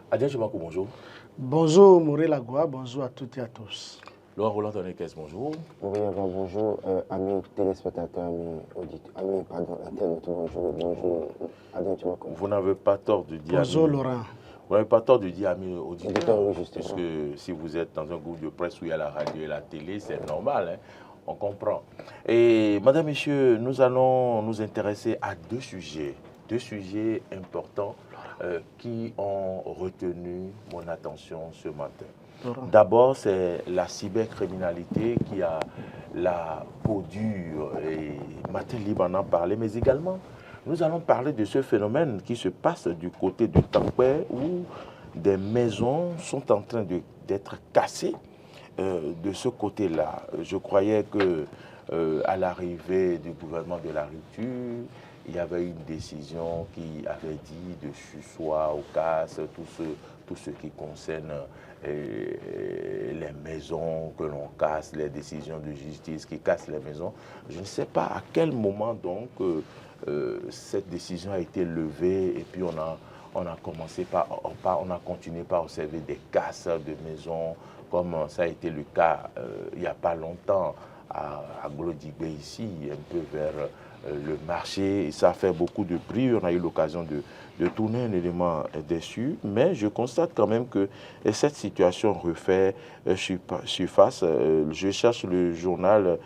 Adrien Chemakou, bonjour. Bonjour Maurice Lagoua, bonjour à toutes et à tous. Laurent Roland Tonekes, bonjour. Oui, bonjour, amis téléspectateurs, amis auditeurs, internautes, bonjour, Adrien Chemakou. Vous n'avez pas tort de dire Bonjour Laurent. Vous n'avez pas tort de dire amis auditeurs, Oui, justement. puisque si vous êtes dans un groupe de presse où il y a la radio et la télé, c'est normal, hein, on comprend. Et madame, messieurs, nous allons nous intéresser à deux sujets importants qui ont retenu mon attention ce matin. D'abord, c'est la cybercriminalité qui a la peau dure, et Matin Libre en a parlé, mais également, nous allons parler de ce phénomène qui se passe du côté de Tampoué, où des maisons sont en train d'être cassées de ce côté-là. Je croyais que à l'arrivée du gouvernement de la rupture, il y avait une décision qui avait dit de sussoir au casse tout ce qui concerne les maisons que l'on casse, les décisions de justice qui cassent les maisons. Je ne sais pas à quel moment donc cette décision a été levée et puis on a continué par observer des casses de maisons comme ça a été le cas il n'y a pas longtemps à Glodigbe ici, un peu vers le marché. Et ça a fait beaucoup de bruit. On a eu l'occasion de tourner un élément dessus. Mais je constate quand même que cette situation refait surface. Je cherche le journal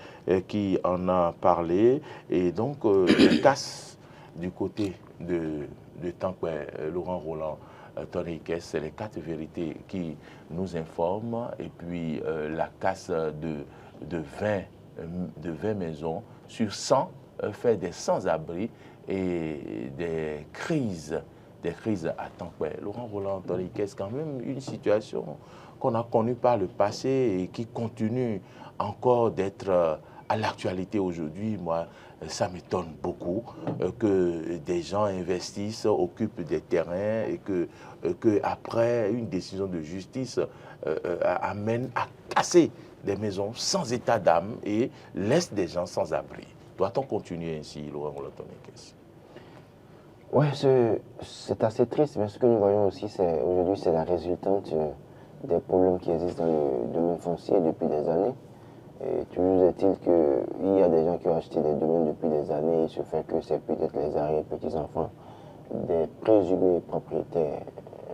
qui en a parlé. Et donc, les casses du côté de Tampoué, Laurent Roland, Tonekes, c'est les 4 vérités qui nous informent. Et puis, la casse de 20 maisons sur 100 fait des sans-abri et des crises à Tampoué. Laurent Roland Tonekes, c'est quand même une situation qu'on a connue par le passé et qui continue encore d'être à l'actualité aujourd'hui. Moi, ça m'étonne beaucoup que des gens investissent, occupent des terrains et que après une décision de justice amène à casser des maisons sans état d'âme et laisse des gens sans abri. Doit-on continuer ainsi, Laurent Roland Tonekes? Oui, c'est assez triste, mais ce que nous voyons aussi, aujourd'hui, c'est la résultante des problèmes qui existent dans le domaine foncier depuis des années. Et toujours est-il qu'il y a des gens qui ont acheté des domaines depuis des années, il se fait que c'est peut-être les arrière-petits-enfants des présumés propriétaires,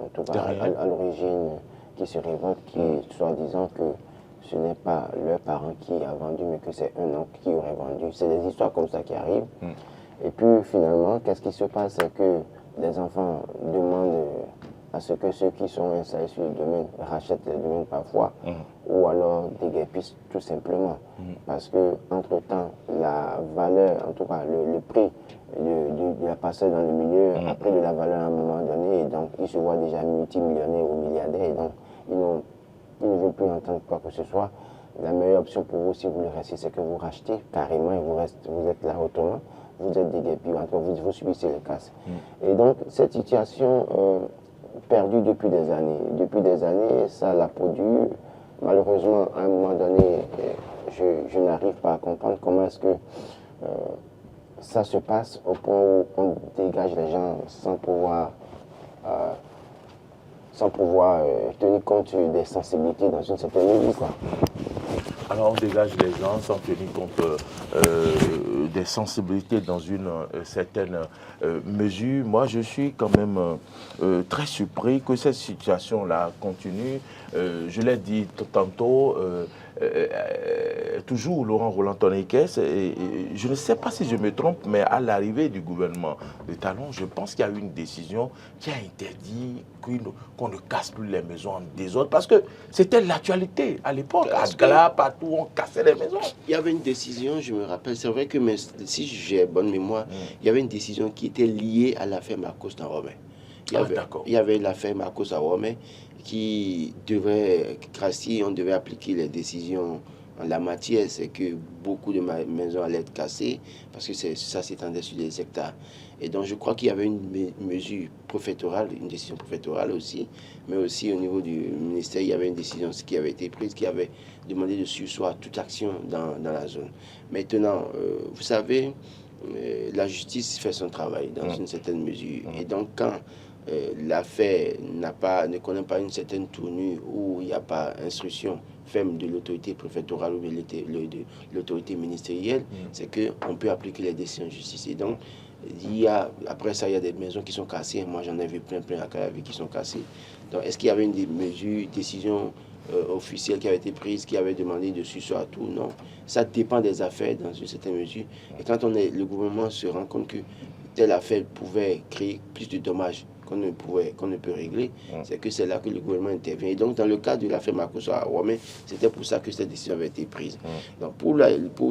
en tout cas à l'origine, qui se révoltent, qui soi-disant que ce n'est pas leur parent qui a vendu, mais que c'est un oncle qui aurait vendu. C'est des histoires comme ça qui arrivent. Et puis finalement, qu'est-ce qui se passe? C'est que des enfants demandent à ce que ceux qui sont installés sur le domaine rachètent les domaines parfois, ou alors déguerpissent tout simplement. Parce que entre-temps, la valeur, en tout cas le prix de la parcelle dans le milieu a pris de la valeur à un moment donné, et donc ils se voient déjà multimillionnaires ou milliardaires, et donc ils ne veulent plus entendre quoi que ce soit. La meilleure option pour vous, si vous le restez, c'est que vous rachetez carrément et vous êtes là autrement, vous êtes déguerpis, vous subissez les casses. Et donc cette situation perdue depuis des années, ça l'a produit. Malheureusement, à un moment donné, je n'arrive pas à comprendre comment est-ce que ça se passe au point où on dégage les gens sans pouvoir tenir compte des sensibilités dans une certaine mesure. Alors on dégage les gens sans tenir compte des sensibilités dans une certaine mesure. Moi, je suis quand même très surpris que cette situation-là continue. Je l'ai dit tantôt, toujours Laurent Roland Tonekes, je ne sais pas si je me trompe, mais à l'arrivée du gouvernement de Talon, je pense qu'il y a eu une décision qui a interdit qu'on ne casse plus les maisons en désordre, parce que c'était l'actualité à l'époque. À Gala, partout, on cassait les maisons. Il y avait une décision, je me rappelle, c'est vrai que si j'ai bonne mémoire, il y avait une décision qui était liée à l'affaire Marcos Naromé. Il y avait l'affaire Marcos Naromé qui devait, si on devait appliquer les décisions en la matière, c'est que beaucoup de maisons allaient être cassées parce que ça s'étendait sur des hectares. Et donc je crois qu'il y avait une mesure préfectorale, une décision préfectorale aussi, mais aussi au niveau du ministère, il y avait une décision qui avait été prise, qui avait demandé de surseoir toute action dans la zone. Maintenant, vous savez, la justice fait son travail dans une certaine mesure. Et donc quand l'affaire ne connaît pas une certaine tournure, où il n'y a pas instruction ferme de l'autorité préfectorale ou de l'autorité ministérielle, c'est qu'on peut appliquer les décisions de justice. Et donc, après ça, il y a des maisons qui sont cassées. Moi, j'en ai vu plein à Calavi qui sont cassées. Donc, est-ce qu'il y avait une décision officielle qui avait été prise, qui avait demandé de surseoir à tout? Non. Ça dépend des affaires dans une certaine mesure. Et quand le gouvernement se rend compte que telle affaire pouvait créer plus de dommages qu'on ne peut régler, c'est que c'est là que le gouvernement intervient. Et donc, dans le cas de l'affaire Makosso à Ouamé, c'était pour ça que cette décision avait été prise. Donc, pour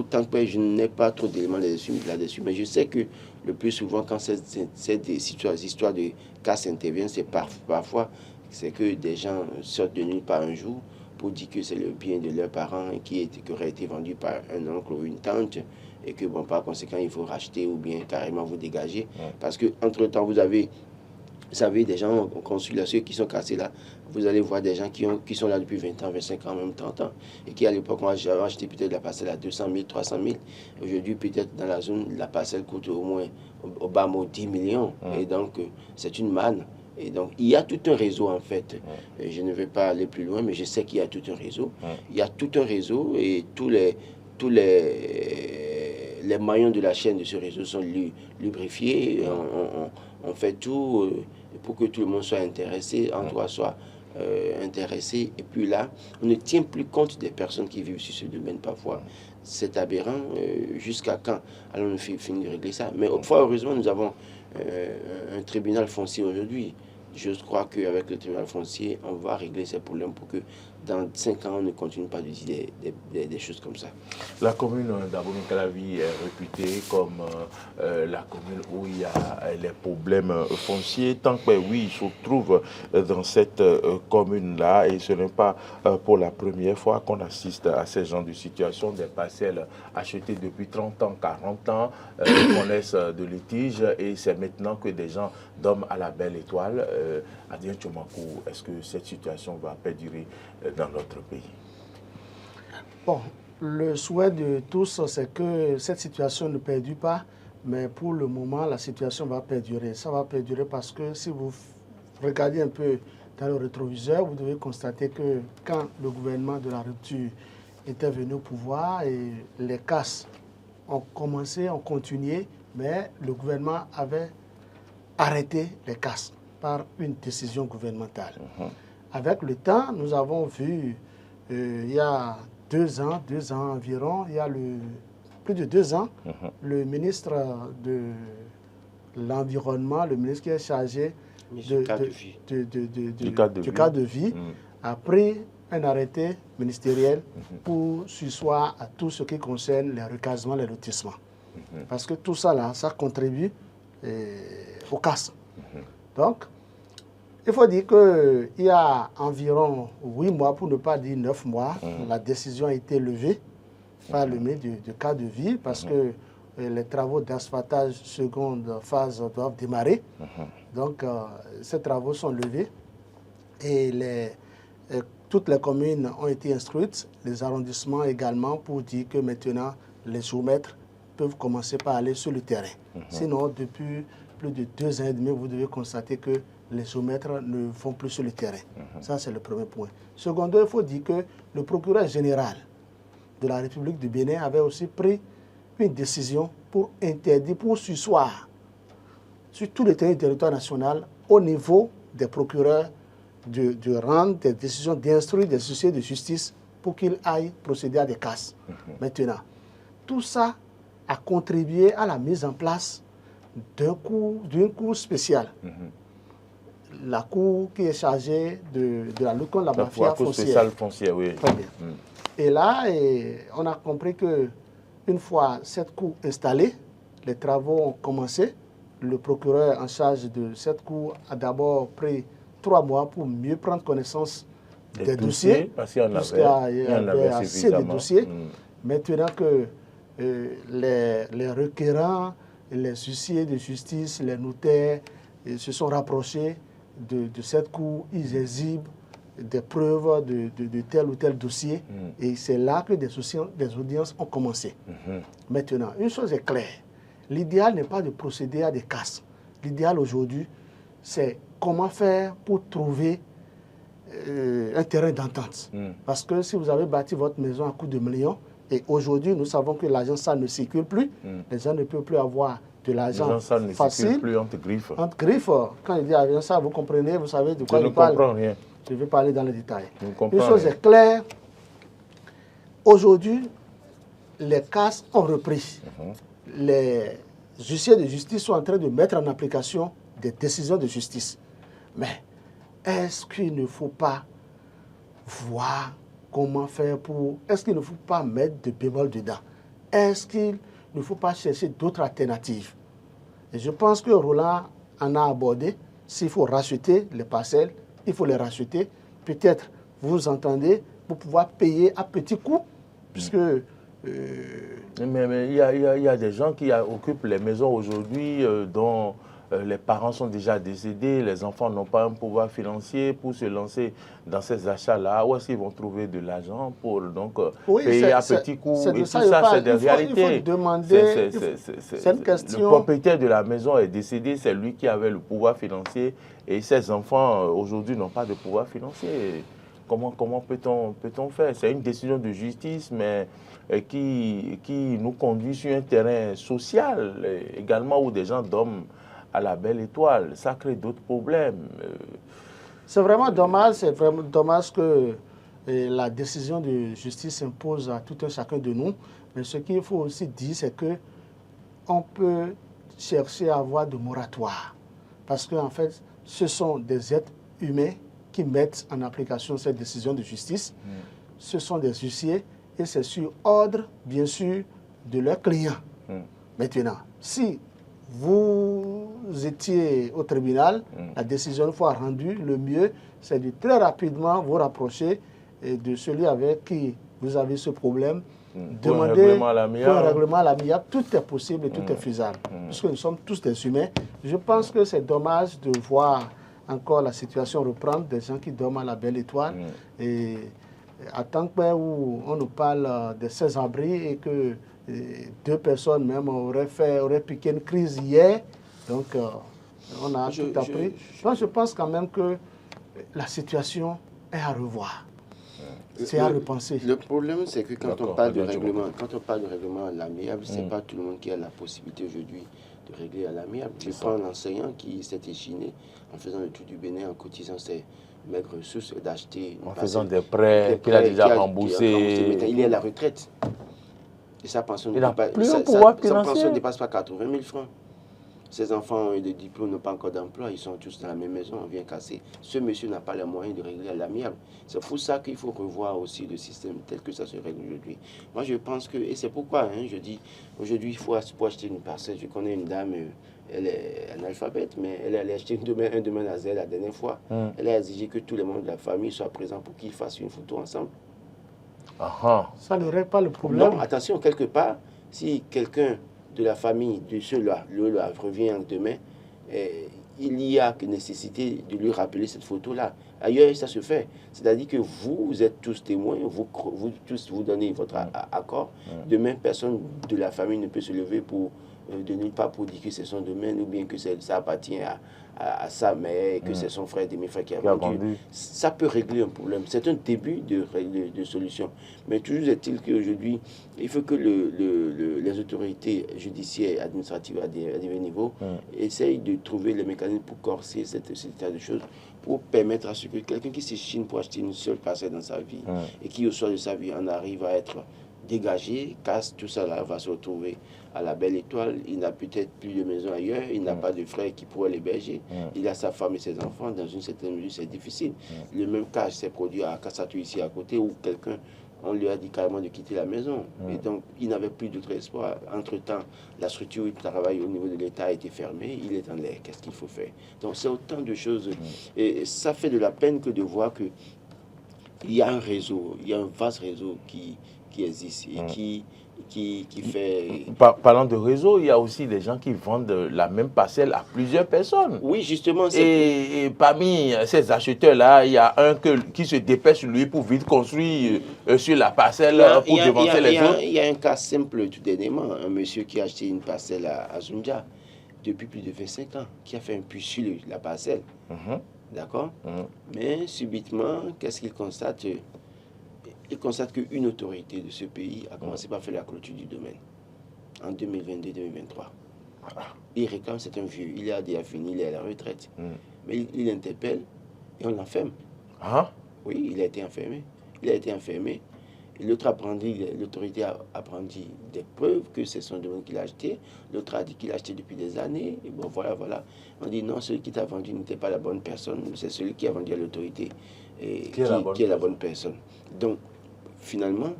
tant que je n'ai pas trop d'éléments là-dessus, mais je sais que le plus souvent, quand ces histoires de casse interviennent, c'est parfois c'est que des gens sortent de nulle part un jour pour dire que c'est le bien de leurs parents qui aurait été vendu par un oncle ou une tante, et que, bon, par conséquent, il faut racheter ou bien carrément vous dégager. Parce que entre-temps, vous savez, des gens consuls, ceux qui sont cassés là, vous allez voir des gens qui sont là depuis 20 ans, 25 ans, même 30 ans, et qui à l'époque ont acheté peut-être la parcelle à 200 000, 300 000. Aujourd'hui, peut-être dans la zone, la parcelle coûte au moins, au bas mot, 10 millions. Et donc, c'est une manne. Et donc, il y a tout un réseau, en fait. Et je ne vais pas aller plus loin, mais je sais qu'il y a tout un réseau. Il y a tout un réseau, et tous les maillons de la chaîne de ce réseau sont lubrifiés. On fait tout pour que tout le monde soit intéressé, en toi soit intéressé. Et puis là, on ne tient plus compte des personnes qui vivent sur ce domaine parfois. C'est aberrant. Jusqu'à quand allons-nous finir de régler ça? Mais fort heureusement, nous avons un tribunal foncier aujourd'hui. Je crois qu'avec le tribunal foncier, on va régler ces problèmes pour que dans 5 ans, on ne continue pas de dire des choses comme ça. La commune d'Abomey-Calavi est réputée comme la commune où il y a les problèmes fonciers. Tant que oui, il se trouve dans cette commune-là, et ce n'est pas pour la première fois qu'on assiste à ces genres de situations, des parcelles achetées depuis 30 ans, 40 ans, connaissent de litiges, et c'est maintenant que des gens dorment à la belle étoile. Adrien Tchomakou, est-ce que cette situation va perdurer dans notre pays? Bon, le souhait de tous, c'est que cette situation ne perdure pas, mais pour le moment, la situation va perdurer. Ça va perdurer parce que si vous regardez un peu dans le rétroviseur, vous devez constater que quand le gouvernement de la rupture était venu au pouvoir, et les casses ont commencé, ont continué, mais le gouvernement avait arrêté les casses par une décision gouvernementale. Avec le temps, nous avons vu, il y a 2 ans environ, il y a plus de 2 ans, le ministre de l'Environnement, le ministre qui est chargé du cadre de vie, a pris un arrêté ministériel pour surseoir à tout ce qui concerne les recasements, les lotissements. Parce que tout ça, là, ça contribue aux casses. Donc, il faut dire qu'il y a environ 8 mois, pour ne pas dire 9 mois, la décision a été levée par le ministre du cadre de vie, parce que les travaux d'asphaltage seconde phase doivent démarrer. Donc, ces travaux sont levés, et toutes les communes ont été instruites, les arrondissements également, pour dire que maintenant, les géomètres peuvent commencer par aller sur le terrain. Sinon, depuis plus de 2 ans et demi, vous devez constater que les géomètres ne vont plus sur le terrain. Ça, c'est le premier point. Secondo, il faut dire que le procureur général de la République du Bénin avait aussi pris une décision pour interdire, pour surseoir sur tout le territoire national, au niveau des procureurs, de rendre des décisions, d'instruire des huissiers de justice pour qu'ils aillent procéder à des casses. Maintenant, tout ça a contribué à la mise en place d'une cour spéciale. La cour qui est chargée de la lutte contre la mafia foncière. La cour spéciale foncière, oui. Très bien. Et là, on a compris qu'une fois cette cour installée, les travaux ont commencé. Le procureur en charge de cette cour a d'abord pris 3 mois pour mieux prendre connaissance des dossiers. Parce qu'il y en avait assez de dossiers. Maintenant que les requérants, les huissiers de justice, les notaires se sont rapprochés de cette cour, ils exhibent des preuves de tel ou tel dossier, et c'est là que des audiences ont commencé. Maintenant, une chose est claire, l'idéal n'est pas de procéder à des casses. L'idéal aujourd'hui, c'est comment faire pour trouver un terrain d'entente. Parce que si vous avez bâti votre maison à coût de millions, et aujourd'hui, nous savons que l'argent sale ne circule plus, les gens ne peuvent plus avoir de l'argent facile. Ne plus entre griffes. Entre griffes, quand il dit argent sale, vous comprenez, vous savez de quoi je il parle. Je ne comprends rien. Je vais parler dans les détails. Une chose est claire, aujourd'hui, les cas ont repris. Les huissiers de justice sont en train de mettre en application des décisions de justice. Mais est-ce qu'il ne faut pas voir comment faire pour... Est-ce qu'il ne faut pas mettre de bémol dedans? Est-ce qu'il ne faut pas chercher d'autres alternatives? Et je pense que Roland en a abordé. S'il faut racheter les parcelles, il faut les racheter. Peut-être, vous entendez, pour pouvoir payer à petits coups, puisque... Mais il y a des gens qui occupent les maisons aujourd'hui dont les parents sont déjà décédés, les enfants n'ont pas un pouvoir financier pour se lancer dans ces achats-là. Où est-ce qu'ils vont trouver de l'argent pour payer à petits coups? Et tout ça, c'est des réalités. Il faut demander, c'est une question. Le propriétaire de la maison est décédé, c'est lui qui avait le pouvoir financier et ses enfants aujourd'hui n'ont pas de pouvoir financier. Comment peut-on faire? C'est une décision de justice, mais qui nous conduit sur un terrain social également où des gens dorment à la belle étoile. Ça crée d'autres problèmes. C'est vraiment dommage que la décision de justice s'impose à tout un chacun de nous. Mais ce qu'il faut aussi dire, c'est qu'on peut chercher à avoir de moratoire. Parce qu'en fait, ce sont des êtres humains qui mettent en application cette décision de justice. Ce sont des huissiers et c'est sur ordre, bien sûr, de leurs clients. Maintenant, si vous étiez au tribunal, la décision une fois rendue, le mieux, c'est de très rapidement vous rapprocher de celui avec qui vous avez ce problème. Demander pour un règlement à l'amiable, tout est possible et tout est faisable. Parce que nous sommes tous des humains. Je pense que c'est dommage de voir encore la situation reprendre, des gens qui dorment à la belle étoile. Et à tant que où on nous parle de ces abris et que 2 personnes même auraient piqué une crise hier, donc on a tout appris. Je pense quand même que la situation est à revoir. C'est à repenser. Le problème, c'est que quand on parle de règlement à l'amiable, ce n'est pas tout le monde qui a la possibilité aujourd'hui de régler à l'amiable. Je prends l'enseignant qui s'est échiné en faisant le tour du Bénin, en cotisant ses maigres ressources, d'acheter... En faisant des prêts qu'il a déjà remboursés. Il est à la retraite. Et sa pension ne dépasse pas 80 000 francs. Ses enfants ont des diplômes, n'ont pas encore d'emploi, ils sont tous dans la même maison, on vient casser. Ce monsieur n'a pas les moyens de régler à l'amiable. C'est pour ça qu'il faut revoir aussi le système tel que ça se règle aujourd'hui. Moi, je pense que, et c'est pourquoi je dis, aujourd'hui, il faut acheter une parcelle. Je connais une dame, elle est analphabète, mais elle allait acheter un domaine à Z la dernière fois. Elle a exigé que tous les membres de la famille soient présents pour qu'ils fassent une photo ensemble. Ça ne règle pas le problème. Non, attention, quelque part, si quelqu'un de la famille de ceux-là revient demain, il y a nécessité de lui rappeler cette photo-là. Ailleurs, ça se fait. C'est-à-dire que vous êtes tous témoins, vous tous vous donnez votre accord. Demain, personne de la famille ne peut se lever de nulle part pour dire que c'est son domaine ou bien que ça appartient à sa mère, que c'est son frère, demi-frère qui a vendu. Ça peut régler un problème. C'est un début de solution. Mais toujours est-il qu'aujourd'hui, il faut que les autorités judiciaires, administratives à divers niveaux essayent de trouver les mécanismes pour corser cet état de choses, pour permettre à ce que quelqu'un qui s'échine pour acheter une seule parcelle dans sa vie et qui, au soir de sa vie, en arrive à être dégagé, casse, tout ça là, va se retrouver à la belle étoile. Il n'a peut-être plus de maison ailleurs, il n'a pas de frère qui pourrait l'héberger. Il a sa femme et ses enfants. Dans une certaine mesure, c'est difficile. Le même cas s'est produit à Kassatou, ici à côté, où quelqu'un, on lui a dit carrément de quitter la maison. Et donc, il n'avait plus d'autre espoir. Entre-temps, la structure où il travaille au niveau de l'État a été fermée. Il est en l'air. Qu'est-ce qu'il faut faire? Donc, c'est autant de choses. Et ça fait de la peine que de voir qu'il y a un réseau, il y a un vaste réseau qui existe et qui fait... Parlant de réseau, il y a aussi des gens qui vendent la même parcelle à plusieurs personnes. Oui, justement. Et parmi ces acheteurs-là, il y a un qui se dépêche lui pour vite construire sur la parcelle pour devancer les autres. Il y a un cas simple tout dernièrement. Un monsieur qui a acheté une parcelle à Zunja. depuis plus de 25 ans, qui a fait un puits sur la parcelle. D'accord. Mais subitement, qu'est-ce qu'il constate? Il constate qu'une autorité de ce pays a commencé par faire la clôture du domaine en 2022-2023. Il réclame, c'est un vieux, il a déjà fini, il est à la retraite. Mais il interpelle et on l'enferme. Oui, il a été enfermé. Il a été enfermé. L'autre l'autorité a appris des preuves que c'est son domaine qu'il a acheté. L'autre a dit qu'il a acheté depuis des années. Et bon, voilà. On dit non, celui qui t'a vendu n'était pas la bonne personne. C'est celui qui a vendu à l'autorité qui est la bonne personne. Donc, finalement,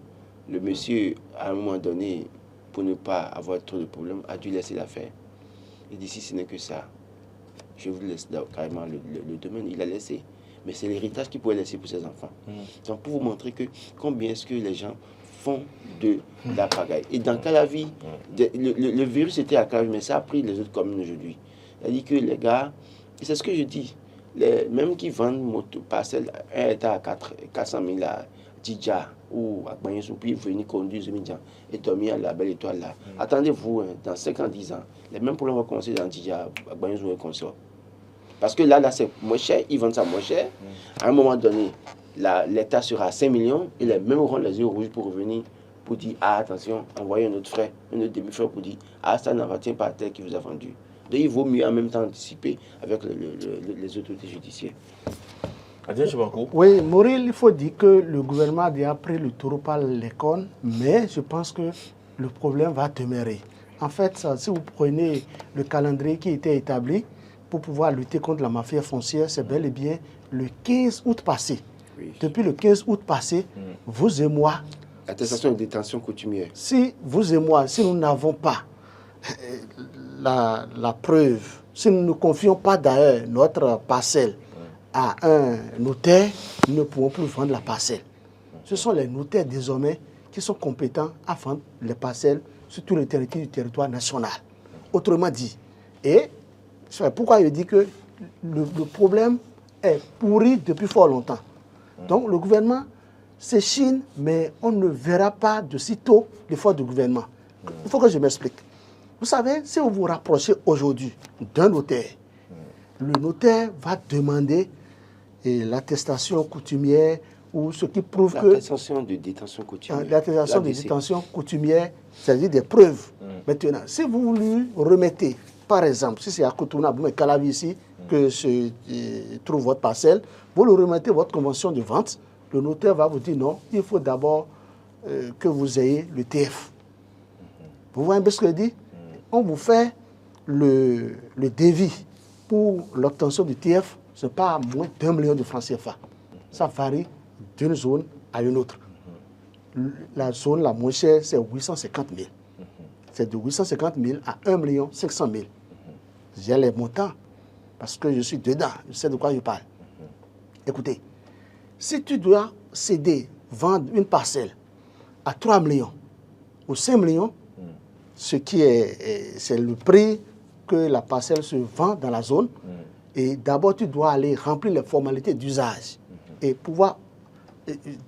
le monsieur, à un moment donné, pour ne pas avoir trop de problèmes, a dû laisser l'affaire. Il dit, si ce n'est que ça, je vous laisse carrément le domaine. Il a laissé. Mais c'est l'héritage qu'il pourrait laisser pour ses enfants. Donc, pour vous montrer que combien est-ce que les gens font de la pagaille. Et dans Calavi, le virus était à Calavi, mais ça a pris les autres communes aujourd'hui. C'est-à-dire que les gars, et c'est ce que je dis, même qui vendent moto parcelle, un état à 400 000 à Didja ou à Gbagnès, puis venir conduire et dormir à la belle étoile là. Attendez-vous, dans 5 ans, 10 ans, les mêmes problèmes vont commencer dans Didja, à Gbagnès ou un consort. Parce que là, c'est moins cher, ils vendent ça moins cher. À un moment donné, l'État sera à 5 millions et les mêmes auront les yeux rouges pour revenir, pour dire, ah attention, envoyez un autre frère, un autre demi-frère pour dire, ah ça n'appartient pas à tel qui vous a vendu. Donc il vaut mieux en même temps anticiper avec les autorités judiciaires. Oui, Mauril, il faut dire que le gouvernement a déjà pris le taureau par les cornes, mais je pense que le problème va demeurer. En fait, si vous prenez le calendrier qui était établi, pour pouvoir lutter contre la mafia foncière, c'est bel et bien le 15 août passé. Oui. Depuis le 15 août passé, vous et moi... Attestation de détention coutumière. Si vous et moi, si nous n'avons pas la preuve, si nous ne confions pas d'ailleurs notre parcelle à un notaire, nous ne pouvons plus vendre la parcelle. Ce sont les notaires désormais qui sont compétents à vendre les parcelles sur tout le territoire national. Autrement dit, et c'est pourquoi je dis que le problème est pourri depuis fort longtemps. Donc le gouvernement s'échine, mais on ne verra pas de sitôt l'effort du gouvernement. Il faut que je m'explique. Vous savez, si vous vous rapprochez aujourd'hui d'un notaire, le notaire va demander l'attestation coutumière ou ce qui prouve que... L'attestation de détention coutumière. L'attestation de détention coutumière, c'est-à-dire des preuves. Maintenant, si vous lui remettez, par exemple, si c'est à Cotonou, mais Calavi ici, que se trouve votre parcelle, vous lui remettez votre convention de vente, le notaire va vous dire non, il faut d'abord que vous ayez le TF. Vous voyez un peu ce que je dis? On vous fait le devis pour l'obtention du TF, ce n'est pas moins d'1 million de francs CFA. Ça varie d'une zone à une autre. La zone la moins chère, c'est 850 000. C'est de 850 000 à 1 500 000. J'ai les montants parce que je suis dedans, je sais de quoi je parle. Écoutez, si tu dois céder, vendre une parcelle à 3 millions ou 5 millions, ce qui c'est le prix que la parcelle se vend dans la zone, et d'abord tu dois aller remplir les formalités d'usage et pouvoir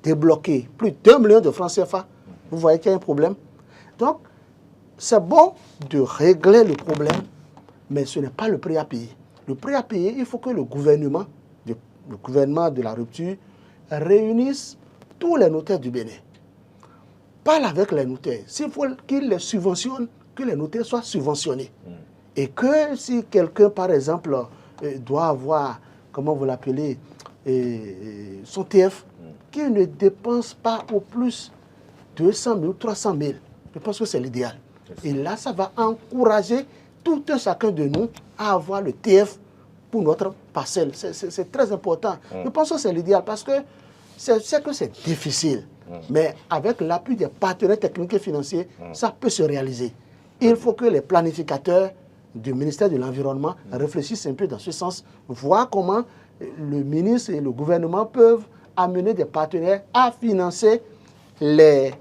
débloquer plus d'1 million de francs CFA. Vous voyez qu'il y a un problème. Donc, c'est bon de régler le problème, mais ce n'est pas le prix à payer. Le prix à payer, il faut que le gouvernement de la rupture réunisse tous les notaires du Bénin. Parle avec les notaires. S'il faut qu'ils les subventionnent, que les notaires soient subventionnés. Et que si quelqu'un, par exemple, doit avoir, comment vous l'appelez, son TF, qu'il ne dépense pas au plus 200 000 ou 300 000. Je pense que c'est l'idéal. Et là, ça va encourager tout un chacun de nous à avoir le TF pour notre parcelle. C'est très important. Je pense que c'est l'idéal parce que c'est difficile. Mais avec l'appui des partenaires techniques et financiers, ça peut se réaliser. Il faut que les planificateurs du ministère de l'Environnement réfléchissent un peu dans ce sens, voir comment le ministre et le gouvernement peuvent amener des partenaires à financer les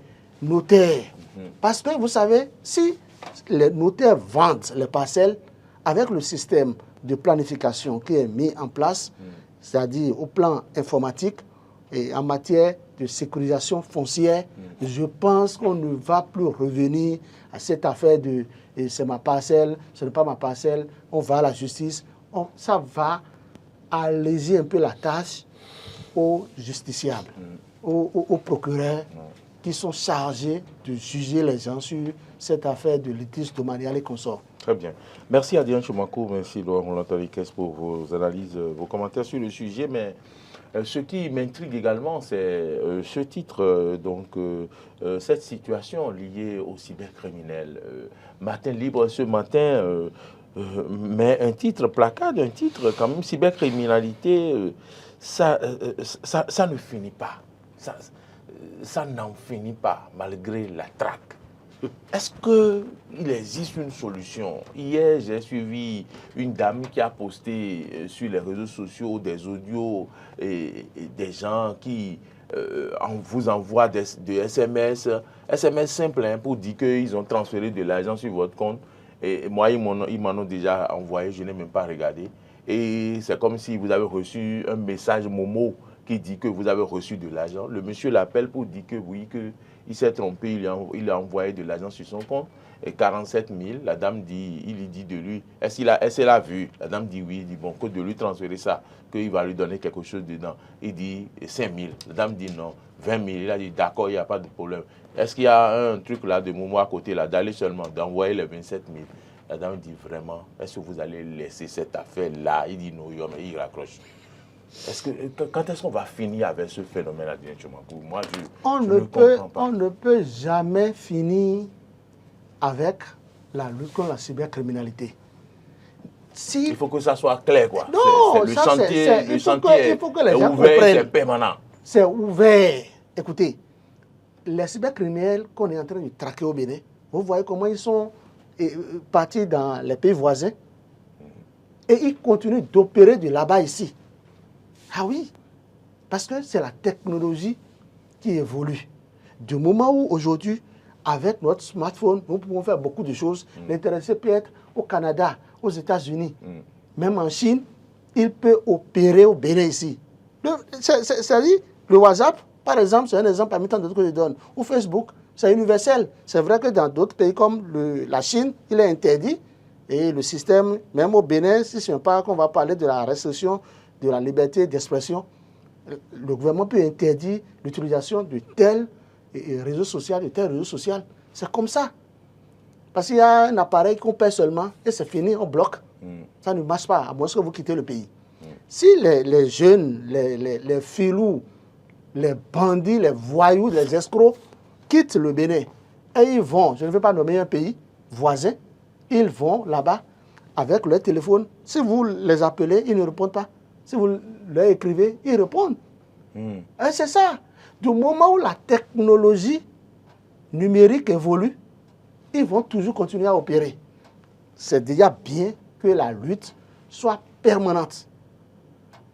notaires. Parce que vous savez, si les notaires vendent les parcelles avec le système de planification qui est mis en place, c'est-à-dire au plan informatique, et en matière de sécurisation foncière, je pense qu'on ne va plus revenir à cette affaire de c'est ma parcelle, ce n'est pas ma parcelle, on va à la justice. Ça va alléger un peu la tâche aux justiciables, aux procureurs qui sont chargés de juger les gens sur cette affaire de litige domanial et consorts. Très bien. Merci Adrien Choumakou, merci Laurent Roland-Taliquès pour vos analyses, vos commentaires sur le sujet. Mais ce qui m'intrigue également, c'est ce titre, cette situation liée aux cybercriminels. Matin Libre, ce matin, mais un titre, placard, un titre, quand même, cybercriminalité, ça ne finit pas. Ça n'en finit pas, malgré la traque. Est-ce qu'il existe une solution? Hier, j'ai suivi une dame qui a posté sur les réseaux sociaux des audios et des gens qui vous envoient des SMS simples pour dire qu'ils ont transféré de l'argent sur votre compte. Et moi, ils m'en ont déjà envoyé, je n'ai même pas regardé. Et c'est comme si vous avez reçu un message Momo qui dit que vous avez reçu de l'argent. Le monsieur l'appelle pour dire que oui, qu'il s'est trompé, il a envoyé de l'argent sur son compte, et 47 000. La dame dit, il lui dit de lui, est-ce qu'elle l'a vu? La dame dit oui, il dit bon, que de lui transférer ça, qu'il va lui donner quelque chose dedans. Il dit 5 000. La dame dit non, 20 000. Il a dit d'accord, il n'y a pas de problème. Est-ce qu'il y a un truc là de Momo à côté, là, d'aller seulement, d'envoyer les 27 000? La dame dit vraiment, est-ce que vous allez laisser cette affaire-là? Il dit non, mais il raccroche. Quand est-ce qu'on va finir avec ce phénomène, Adrien Choumakou? Moi, je ne comprends pas. On ne peut jamais finir avec la lutte contre la cybercriminalité. Il faut que ça soit clair, quoi. Non, le chantier il faut que les gens ouvert, comprennent. c'est permanent. C'est ouvert. Écoutez, les cybercriminels qu'on est en train de traquer au Bénin, vous voyez comment ils sont partis dans les pays voisins et ils continuent d'opérer de là-bas ici. Ah oui, parce que c'est la technologie qui évolue. Du moment où aujourd'hui, avec notre smartphone, nous pouvons faire beaucoup de choses. L'intéressé peut être au Canada, aux États-Unis, même en Chine, il peut opérer au Bénin ici. C'est-à-dire, le WhatsApp, par exemple, c'est un exemple parmi tant d'autres que je donne. Ou Facebook, c'est universel. C'est vrai que dans d'autres pays comme la Chine, il est interdit. Et le système, même au Bénin, si ce n'est pas qu'on va parler de la restriction de la liberté d'expression, le gouvernement peut interdire l'utilisation de tel réseau social, de tel réseau social. C'est comme ça. Parce qu'il y a un appareil qu'on paie seulement et c'est fini, on bloque. Ça ne marche pas, à moins que vous quittez le pays. Si les jeunes, les filous, les bandits, les voyous, les escrocs quittent le Bénin et ils vont, je ne veux pas nommer un pays voisin, ils vont là-bas avec leur téléphone. Si vous les appelez, ils ne répondent pas. Si vous leur écrivez, ils répondent. Et c'est ça. Du moment où la technologie numérique évolue, ils vont toujours continuer à opérer. C'est déjà bien que la lutte soit permanente,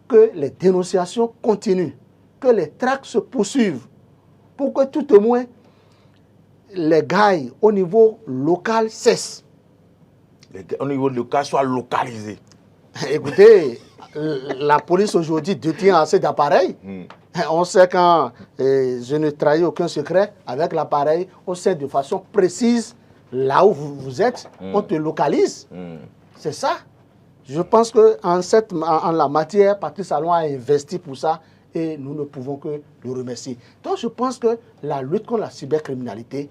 que les dénonciations continuent, que les traques se poursuivent, pour que tout au moins les gailles au niveau local cessent. Au niveau local, soit localisé. Écoutez, la police aujourd'hui détient assez d'appareils. On sait quand je ne trahis aucun secret, avec l'appareil, on sait de façon précise là où vous êtes, on te localise. C'est ça. Je pense qu'en la matière, Patrice Talon a investi pour ça et nous ne pouvons que le remercier. Donc je pense que la lutte contre la cybercriminalité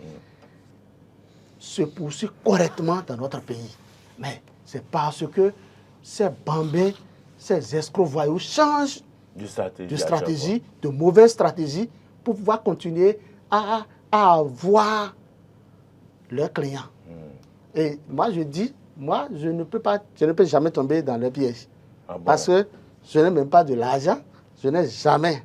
se poursuit correctement dans notre pays. Mais c'est parce que ces bambins, ces escrocs voyous changent de stratégie, de mauvaises stratégies pour pouvoir continuer à avoir leurs clients. Et moi, je dis, je ne peux jamais tomber dans le piège. Ah bon? Parce que je n'ai même pas de l'argent. Je n'ai jamais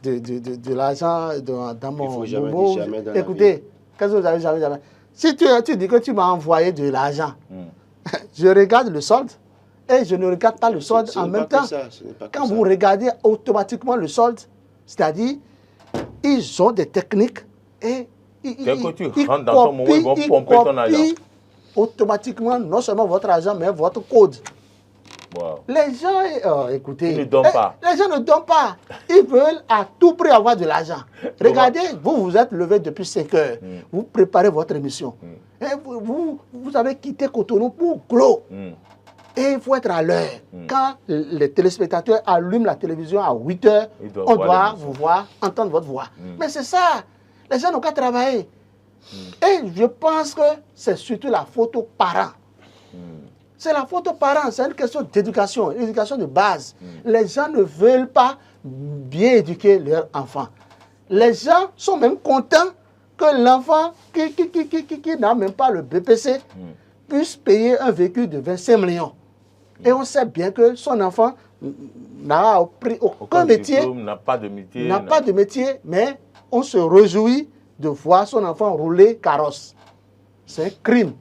de l'argent dans mon... Il faut jamais, jamais dans Écoutez, qu'est-ce que vous avez jamais? Si tu dis que tu m'as envoyé de l'argent, je regarde le solde et je ne regarde pas le solde en même temps. Quand vous regardez automatiquement le solde, c'est-à-dire, ils ont des techniques et ils rentres dans ton moment, ils vont pomper ton argent. Automatiquement, non seulement votre argent, mais votre code. Wow. Les gens, écoutez, Ils ne donnent pas. Les gens ne donnent pas. Ils veulent à tout prix avoir de l'argent. Regardez, vous êtes levé depuis 5 heures. Vous préparez votre émission. Et vous avez quitté Cotonou pour Glo. Et il faut être à l'heure. Quand les téléspectateurs allument la télévision à 8 heures, on doit vous voir, entendre votre voix. Mais c'est ça. Les gens n'ont qu'à travailler. Et je pense que c'est surtout la faute aux parents. C'est la faute aux parents. C'est une question d'éducation, une éducation de base. Les gens ne veulent pas bien éduquer leurs enfants. Les gens sont même contents que l'enfant qui n'a même pas le BPC puisse payer un véhicule de 25 millions. Et on sait bien que son enfant n'a appris aucun métier, n'a pas de métier. N'a pas de métier, mais on se réjouit de voir son enfant rouler carrosse. C'est un crime.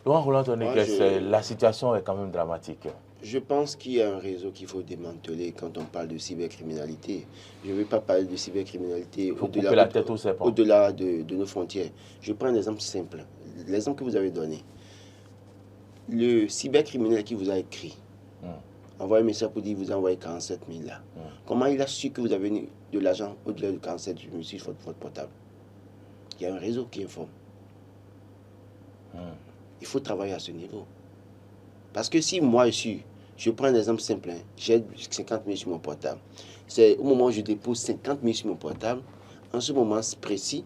Donc, Roland Toneke, la situation est quand même dramatique. Je pense qu'il y a un réseau qu'il faut démanteler quand on parle de cybercriminalité. Je ne veux pas parler de cybercriminalité au-delà de nos frontières. Je prends un exemple simple. L'exemple que vous avez donné. Le cybercriminel qui vous a écrit, envoyé un message pour dire que vous envoyez 47 000 là. Comment il a su que vous avez de l'argent au-delà de 47 000 sur votre portable? Il y a un réseau qui informe. Il faut travailler à ce niveau. Parce que si moi je prends un exemple simple, j'ai 50 000 sur mon portable. C'est au moment où je dépose 50 000 sur mon portable, en ce moment précis,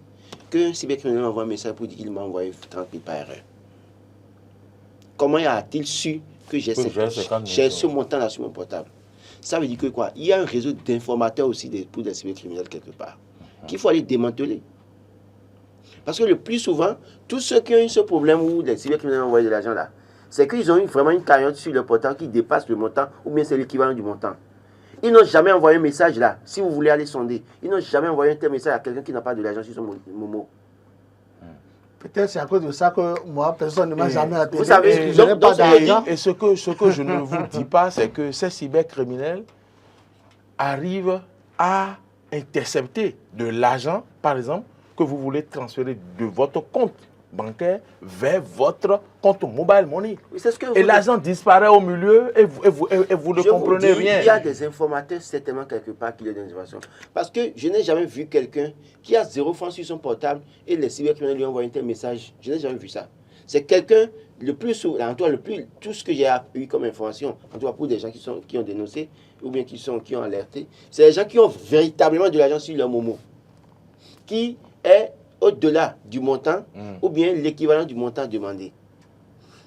qu'un cybercriminel m'envoie un message pour dire qu'il m'a envoyé 30 000 par erreur. Comment a-t-il su que j'ai ce montant-là sur mon portable? Ça veut dire que quoi? Il y a un réseau d'informateurs aussi pour des cybercriminels quelque part, qu'il faut aller démanteler. Parce que le plus souvent, tous ceux qui ont eu ce problème où les cybercriminels ont envoyé de l'argent là, c'est qu'ils ont eu vraiment une cagnotte sur le portable qui dépasse le montant, ou bien c'est l'équivalent du montant. Ils n'ont jamais envoyé un message là, si vous voulez aller sonder. Ils n'ont jamais envoyé un tel message à quelqu'un qui n'a pas de l'argent sur son Momo. Peut-être c'est à cause de ça que moi, personne ne m'a jamais appelé. Vous savez, je n'ai pas d'argent. Et ce que je ne vous dis pas, c'est que ces cybercriminels arrivent à intercepter de l'argent, par exemple, que vous voulez transférer de votre compte bancaire vers votre compte mobile money. Oui, c'est ce que et l'argent disparaît au milieu et vous ne comprenez rien. Il y a des informateurs certainement quelque part qui ont des informations. Parce que je n'ai jamais vu quelqu'un qui a 0 francs sur son portable et les cybercriminels lui envoient un tel message. Je n'ai jamais vu ça. C'est quelqu'un, le plus souvent, tout ce que j'ai eu comme information, en tout cas pour des gens qui ont dénoncé ou bien qui ont alerté, c'est les gens qui ont véritablement de l'argent sur leur Momo, qui est au-delà du montant ou bien l'équivalent du montant demandé.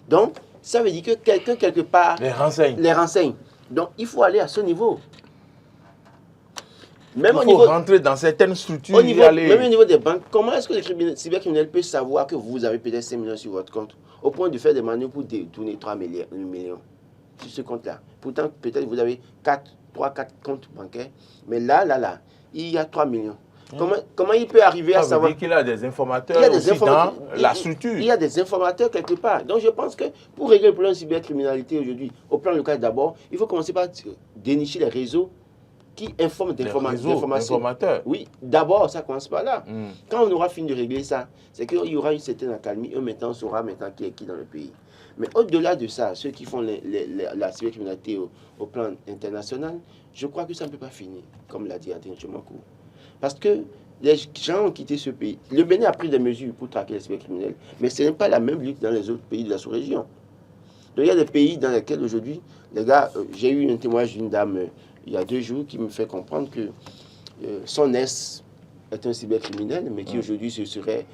Donc, ça veut dire que quelqu'un, quelque part, les renseigne. Donc, il faut aller à ce niveau. Même il faut rentrer dans certaines structures. Même au niveau des banques, comment est-ce que les cybercriminels peuvent savoir que vous avez peut-être 5 millions sur votre compte, au point de faire des manœuvres pour détourner 3 millions sur ce compte-là? Pourtant, peut-être vous avez 3-4 comptes bancaires, mais là, il y a 3 millions. Comment il peut arriver à savoir qu'il y a des informateurs dans la structure? Il y a des informateurs quelque part. Donc je pense que pour régler le problème de cybercriminalité aujourd'hui, au plan local d'abord, il faut commencer par dénicher les réseaux qui informent d'informations. Oui, d'abord, ça commence par là. Quand on aura fini de régler ça, c'est qu'il y aura une certaine accalmie. Maintenant, on saura maintenant qui est qui dans le pays. Mais au-delà de ça, ceux qui font la cybercriminalité au plan international, je crois que ça ne peut pas finir, comme l'a dit Adrien Tchomakou. Parce que les gens ont quitté ce pays. Le Bénin a pris des mesures pour traquer les cybercriminels, mais ce n'est pas la même lutte dans les autres pays de la sous-région. Donc il y a des pays dans lesquels aujourd'hui, les gars, j'ai eu un témoignage d'une dame il y a 2 jours qui me fait comprendre que son ex est un cybercriminel, mais qui aujourd'hui serait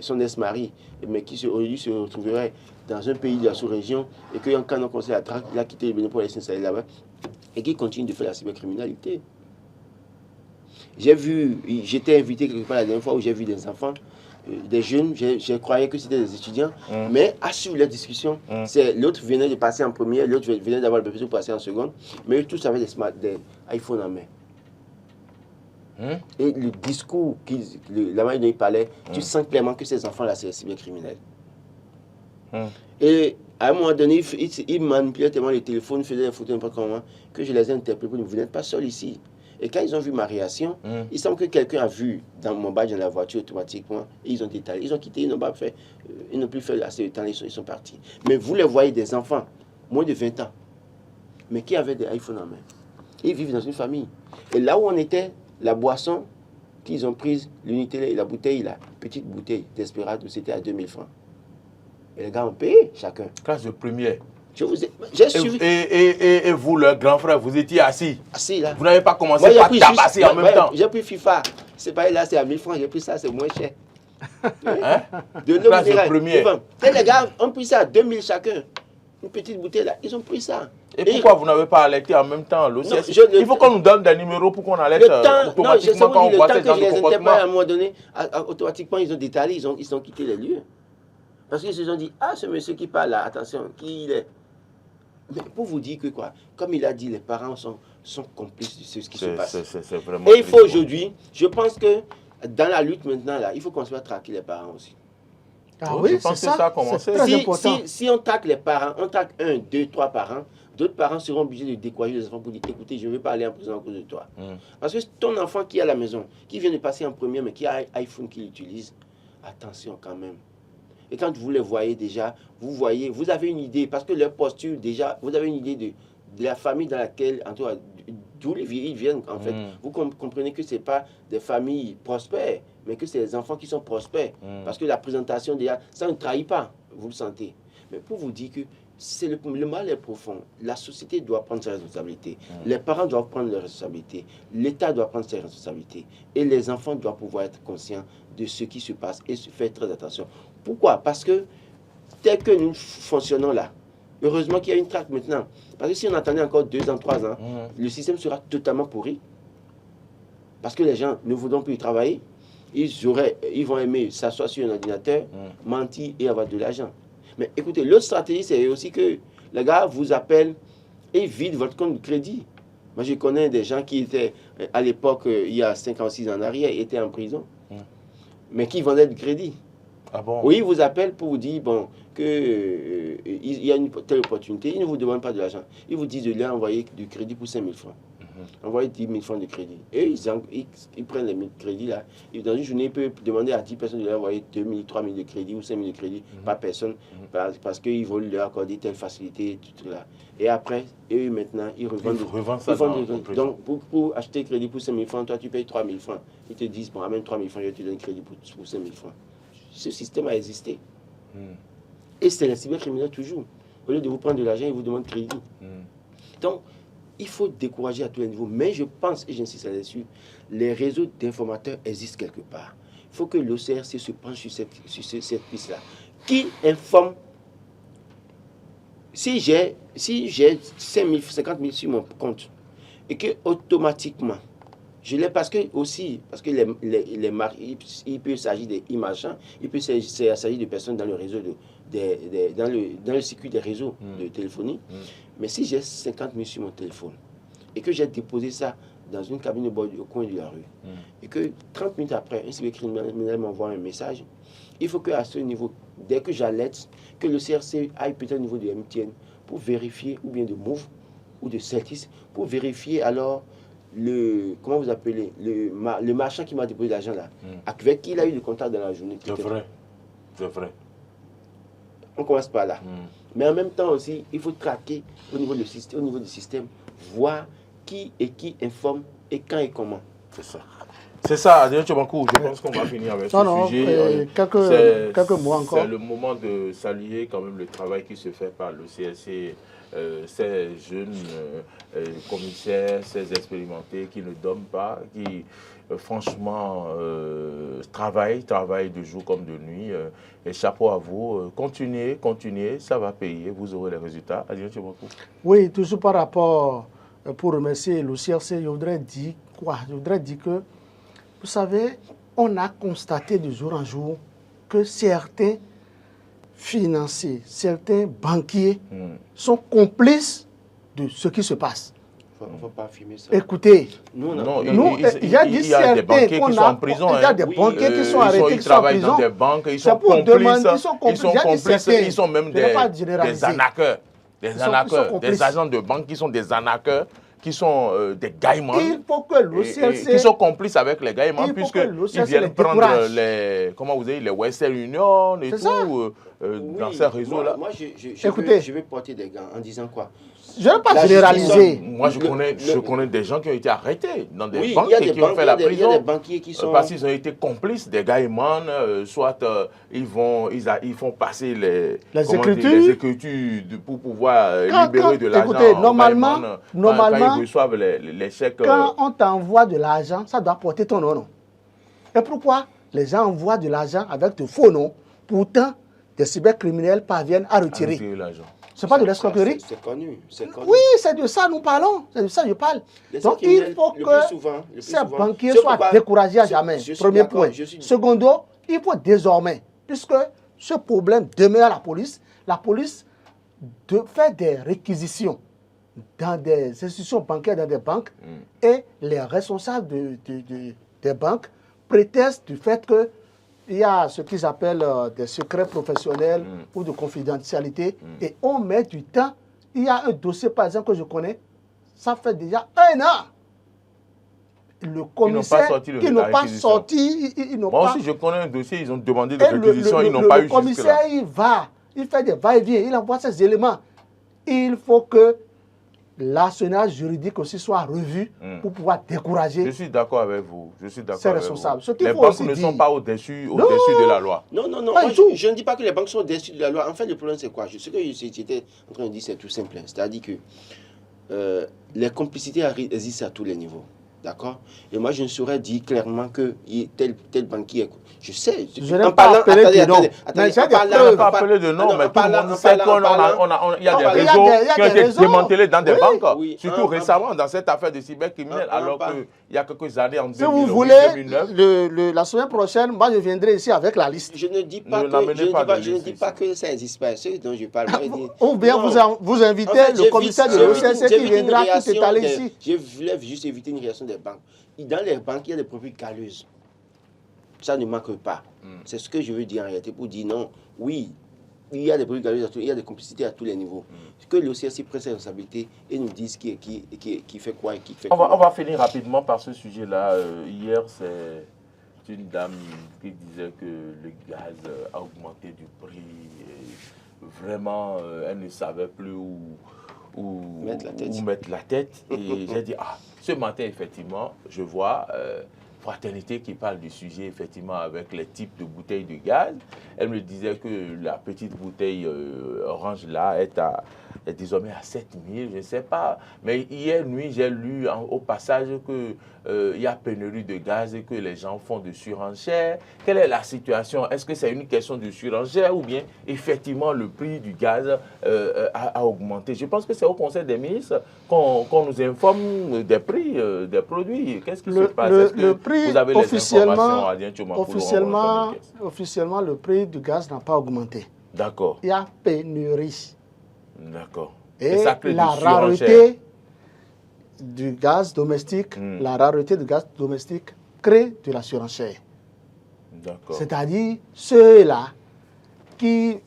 son ex-mari, mais qui aujourd'hui se retrouverait dans un pays de la sous-région et qu'en cas d'un conseil à traque, il a quitté le Bénin pour aller s'installer là-bas et qui continue de faire la cybercriminalité. J'étais invité quelque part la dernière fois où j'ai vu des enfants, des jeunes, je croyais que c'était des étudiants, mais à suivre la discussion, l'autre venait de passer en première, l'autre venait d'avoir le BPC pour passer en seconde, mais eux tous avaient des iPhones en main. Et le discours, la manière dont il parlait, tu sens clairement que ces enfants-là, c'est des cybercriminels. Et à un moment donné, ils manipulaient tellement les téléphones, faisaient des photos n'importe comment, que je les ai interpellés pour dire, vous n'êtes pas seuls ici. Et quand ils ont vu ma réaction, il semble que quelqu'un a vu dans mon badge dans la voiture automatiquement, et ils ont détalé. Ils ont quitté, ils n'ont pas fait, ils n'ont plus fait assez de temps, ils sont partis. Mais vous les voyez, des enfants, moins de 20 ans, mais qui avaient des iPhones en main. Ils vivent dans une famille. Et là où on était, la boisson qu'ils ont prise, l'unité, la bouteille, la petite bouteille d'Esperado, c'était à 2000 francs. Et les gars ont payé chacun. Classe de première. J'ai suivi. Et vous, le grand frère, vous étiez assis. Assis là. Vous n'avez pas commencé par tabasser en même temps. J'ai pris FIFA. C'est pas là, c'est à 1000 francs. J'ai pris ça, c'est moins cher. Hein? Classe de première. Et les gars ont pris ça à 2000 chacun. Une petite bouteille là, ils ont pris ça. Et pourquoi vous n'avez pas alerté en même temps l'OCS? Il faut qu'on nous donne des numéros pour qu'on alerte automatiquement quand on voit ces gens de comportement. À un moment donné, automatiquement, ils ont détalé, ils ont quitté les lieux. Parce qu'ils se sont dit, ah, ce monsieur qui parle là, attention, qui il est? Mais pour vous dire que quoi, comme il a dit, les parents sont complices de ce qui se passe. C'est vraiment et il faut aujourd'hui, je pense que dans la lutte maintenant, là, il faut qu'on se fasse traquer les parents aussi. Ah oui, je pense que ça a commencé. Si on traque les parents, on traque 1, 2, 3 parents, d'autres parents seront obligés de décourager les enfants pour dire, écoutez, je ne veux pas aller en prison à cause de toi. Parce que ton enfant qui est à la maison, qui vient de passer en première, mais qui a un iPhone qu'il utilise, attention quand même. Et quand vous les voyez déjà, vous avez une idée, parce que leur posture, déjà, vous avez une idée de la famille dans laquelle, en tout cas, d'où ils viennent, en fait. Vous comprenez que ce n'est pas des familles prospères, mais que c'est des enfants qui sont prospères. Parce que la présentation, déjà, ça ne trahit pas, vous le sentez. Mais pour vous dire que le mal est profond. La société doit prendre ses responsabilités. Les parents doivent prendre leurs responsabilités. L'État doit prendre ses responsabilités. Et les enfants doivent pouvoir être conscients de ce qui se passe et se faire très attention. Pourquoi? Parce que tel que nous fonctionnons là, heureusement qu'il y a une traque maintenant. Parce que si on attendait encore 2 ans, 3 ans, le système sera totalement pourri. Parce que les gens ne voudront plus travailler. Ils vont aimer s'asseoir sur un ordinateur, mentir et avoir de l'argent. Mais écoutez, l'autre stratégie, c'est aussi que les gars vous appellent et vident votre compte de crédit. Moi, je connais des gens qui étaient, à l'époque, il y a 5 ans, 6 ans en arrière, étaient en prison, mais qui vendaient du crédit. Ah bon? Oui, ils vous appellent pour vous dire qu'il y a une telle opportunité. Ils ne vous demandent pas de l'argent. Ils vous disent de leur envoyer du crédit pour 5 000 francs. Envoyer 10 000 francs de crédit. Et ils prennent les 1000 crédits là. Et dans une journée, ils peuvent demander à 10 personnes de leur envoyer 2 000, 3 000 de crédit ou 5 000 de crédit par personne. Parce qu'ils veulent leur accorder telle facilité, tout là. Et après, eux maintenant, ils revendent ça. Donc, pour acheter crédit pour 5 000 francs, toi, tu payes 3 000 francs. Ils te disent, bon, amène 3 000 francs, je te donne crédit pour 5 000 francs. Ce système a existé. Et c'est les cybercriminels toujours. Au lieu de vous prendre de l'argent, ils vous demandent crédit. Donc, il faut décourager à tous les niveaux. Mais je pense, et j'insiste là-dessus, les réseaux d'informateurs existent quelque part. Il faut que l'OCRC se penche sur cette piste-là. Qui informe? Si j'ai 5 000, 50 000 sur mon compte, et que automatiquement, je l'ai parce que il peut s'agir d'e-marchands, il peut s'agir de personnes dans le réseau, dans le circuit des réseaux de téléphonie. Mais si j'ai 50 000 sur mon téléphone et que j'ai déposé ça dans une cabine de bord au coin de la rue, et que 30 minutes après, un cybercriminel m'envoie un message, il faut qu'à ce niveau, dès que j'alerte, que le CRC aille peut-être au niveau de MTN pour vérifier, ou bien de Move, ou de Celtis, pour vérifier alors comment vous appelez, le marchand qui m'a déposé l'argent là, avec qui il a eu le contact dans la journée. C'est vrai. On commence par là. Mais en même temps aussi, il faut traquer au niveau du système, voir qui informe et quand et comment. C'est ça. C'est ça, Adrien Tchobankou, je pense qu'on va finir avec ce sujet. Quelques mots encore. C'est le moment de saluer quand même le travail qui se fait par le CSC, ces jeunes commissaires, ces expérimentés qui ne dorment pas, qui franchement travaillent de jour comme de nuit. Et chapeau à vous. Continuez, ça va payer, vous aurez les résultats. Adrien Tchobankou. Oui, toujours par rapport, pour remercier le CRC, je voudrais dire quoi? Je voudrais dire que, vous savez, on a constaté de jour en jour que certains financiers, certains banquiers sont complices de ce qui se passe. On ne va pas affirmer ça. Écoutez, il y a des banquiers qui sont en prison. Il y a des banquiers qui sont arrêtés, qui sont en prison. Ils travaillent dans des banques, ils sont complices, ils sont même des arnaqueurs. Des agents de banque qui sont des arnaqueurs qui sont des gaïmans. Il faut que l'OCLC... Qui sont complices avec les gaïmans, puisqu'ils viennent prendre les, comment vous dites, les Western Union et tout, dans ces réseaux-là. Moi, je vais porter des gants en disant quoi? Je ne vais pas généraliser. Moi, je connais des gens qui ont été arrêtés dans des banques et qui ont fait la prison. Il y a des banquiers qui sont... Parce qu'ils ont été complices des gaïmans, soit ils font passer les écritures pour pouvoir libérer de l'argent. Écoutez, normalement, quand ils reçoivent les chèques... Quand on t'envoie de l'argent, ça doit porter ton nom. Et pourquoi les gens envoient de l'argent avec de faux noms? Pourtant, des cybercriminels parviennent à retirer l'argent. Ce n'est pas de l'escroquerie. C'est connu. Oui, c'est de ça nous parlons. C'est de ça que je parle. Donc il faut que ces banquiers soient découragés à jamais. Premier point. Secondo, il faut désormais, puisque ce problème demeure à la police fait des réquisitions dans des institutions bancaires, dans des banques, et les responsables des banques prétextent du fait que il y a ce qu'ils appellent des secrets professionnels ou de confidentialité et on met du temps. Il y a un dossier, par exemple, que je connais, ça fait déjà 1 an. Le commissaire qui n'ont pas sorti, moi aussi, je connais un dossier, ils ont demandé de réquisition, ils n'ont pas eu jusque-là. Le commissaire, il fait des va-et-vient, il envoie ces éléments. Il faut que l'arsenal juridique aussi soit revu pour pouvoir décourager. Je suis d'accord avec vous. C'est responsable. Les banques ne sont pas au-dessus de la loi. Non. Moi, je ne dis pas que les banques sont au-dessus de la loi. En fait, le problème, c'est quoi? Ce que j'étais en train de dire, c'est tout simple. C'est-à-dire que les complicités existent à tous les niveaux. D'accord? Et moi, je ne saurais dire clairement que tel banquier... Je sais. Je n'ai pas appelé de nom. Je n'ai pas appelé de nom, mais tout le monde sait qu'il y a des réseaux qui ont été démantelés dans des banques, surtout récemment dans cette affaire de cybercriminels, alors qu'il y a quelques années, en 2009. Si vous voulez, la semaine prochaine, moi, je viendrai ici avec la liste. Je ne dis pas que ça n'existe pas. Ce dont je parle. Ou bien vous invitez le commissaire de l'OCLC qui viendra tout étaler ici. Je voulais juste éviter une réaction des banques. Dans les banques, il y a des produits galeuses. Ça ne manque pas. C'est ce que je veux dire en réalité pour dire non. Oui, il y a des produits galeuses, il y a des complicités à tous les niveaux. Que l'OCLC prenne ses responsabilités et nous dise qui fait quoi et qui fait quoi. On va finir rapidement par ce sujet-là. Hier, c'est une dame qui disait que le gaz a augmenté du prix. Et vraiment, elle ne savait plus où mettre la tête. Et j'ai dit, ce matin, effectivement, je vois Fraternité qui parle du sujet, effectivement, avec les types de bouteilles de gaz. Elle me disait que la petite bouteille orange, là, est désormais à 7 000, je ne sais pas. Mais hier nuit, j'ai lu au passage qu'il y a pénurie de gaz et que les gens font de surenchères. Quelle est la situation? Est-ce que c'est une question de surenchère ou bien, effectivement, le prix du gaz a augmenté? Je pense que c'est au Conseil des ministres qu'on nous informe des prix des produits. Qu'est-ce qui se passe? Le prix, vous avez officiellement, le prix du gaz n'a pas augmenté. D'accord. Il y a pénurie. D'accord. Et la rareté du gaz domestique, crée de la surenchère. D'accord. C'est-à-dire ceux-là ils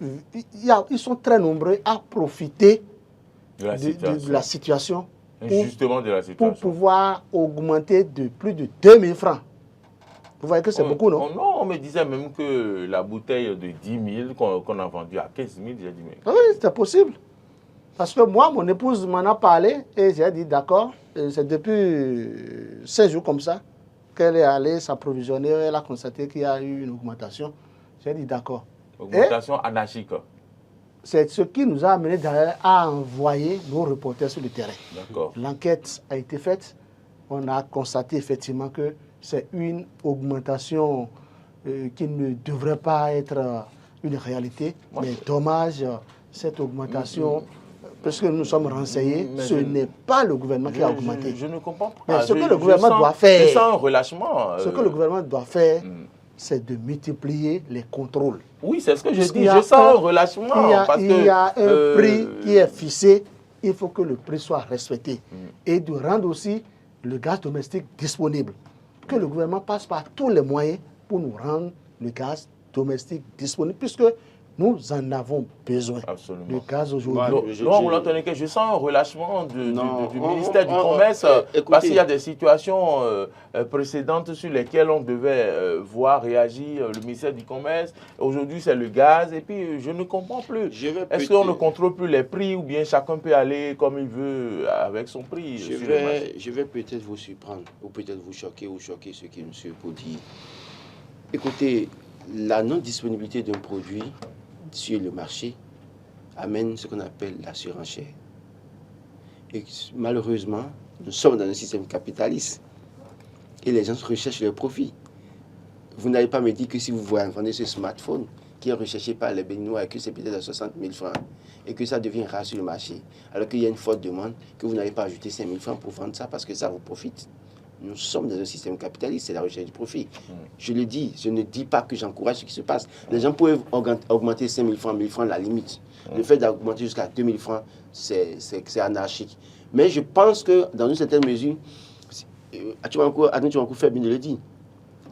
sont très nombreux à profiter de la situation. Justement de la situation. Pour pouvoir augmenter de plus de 2000 francs. Vous voyez que c'est beaucoup, non? Non, on me disait même que la bouteille de 10 000 qu'on a vendue à 15 000, j'ai dit mais... Oui, c'est possible. Parce que moi, mon épouse m'en a parlé et j'ai dit d'accord. C'est depuis 16 jours comme ça qu'elle est allée s'approvisionner. Elle a constaté qu'il y a eu une augmentation. J'ai dit d'accord. Augmentation anarchique. C'est ce qui nous a amené à envoyer nos reporters sur le terrain. D'accord. L'enquête a été faite. On a constaté effectivement que c'est une augmentation qui ne devrait pas être une réalité. Mais dommage, cette augmentation, parce que nous sommes renseignés, ce n'est pas le gouvernement qui a augmenté. Je ne comprends pas. Mais ce que le gouvernement doit faire, je sens un relâchement. Ce que le gouvernement doit faire, c'est de multiplier les contrôles. Oui, c'est ce que je dis. Je sens un relâchement. Il y a un prix qui est fixé. Il faut que le prix soit respecté. Et de rendre aussi le gaz domestique disponible. Que le gouvernement passe par tous les moyens pour nous rendre le gaz domestique disponible. Puisque Nous en avons besoin. Absolument. Le gaz aujourd'hui. Non, je sens un relâchement du ministère du Commerce parce qu'il y a des situations précédentes sur lesquelles on devait voir réagir le ministère du Commerce. Aujourd'hui, c'est le gaz et puis je ne comprends plus. Est-ce qu'on ne contrôle plus les prix ou bien chacun peut aller comme il veut avec son prix? Je vais peut-être vous surprendre ou peut-être vous choquer ou choquer ceux qui me suivent pour dire. Écoutez, la non-disponibilité d'un produit sur le marché amène ce qu'on appelle la surenchère. Et malheureusement, nous sommes dans un système capitaliste et les gens recherchent leur profit. Vous n'allez pas me dire que si vous vendez ce smartphone qui est recherché par les Béninois et que c'est peut-être à 60 000 francs et que ça devient rare sur le marché, alors qu'il y a une forte demande, que vous n'allez pas ajouter 5 000 francs pour vendre ça parce que ça vous profite. Nous sommes dans un système capitaliste, c'est la recherche du profit. Je le dis, je ne dis pas que j'encourage ce qui se passe. Les gens peuvent augmenter 5 000 francs, 1 000 francs, la limite. Le fait d'augmenter jusqu'à 2 000 francs, c'est anarchique. Mais je pense que dans une certaine mesure, tu vas encore faire bien de le dire,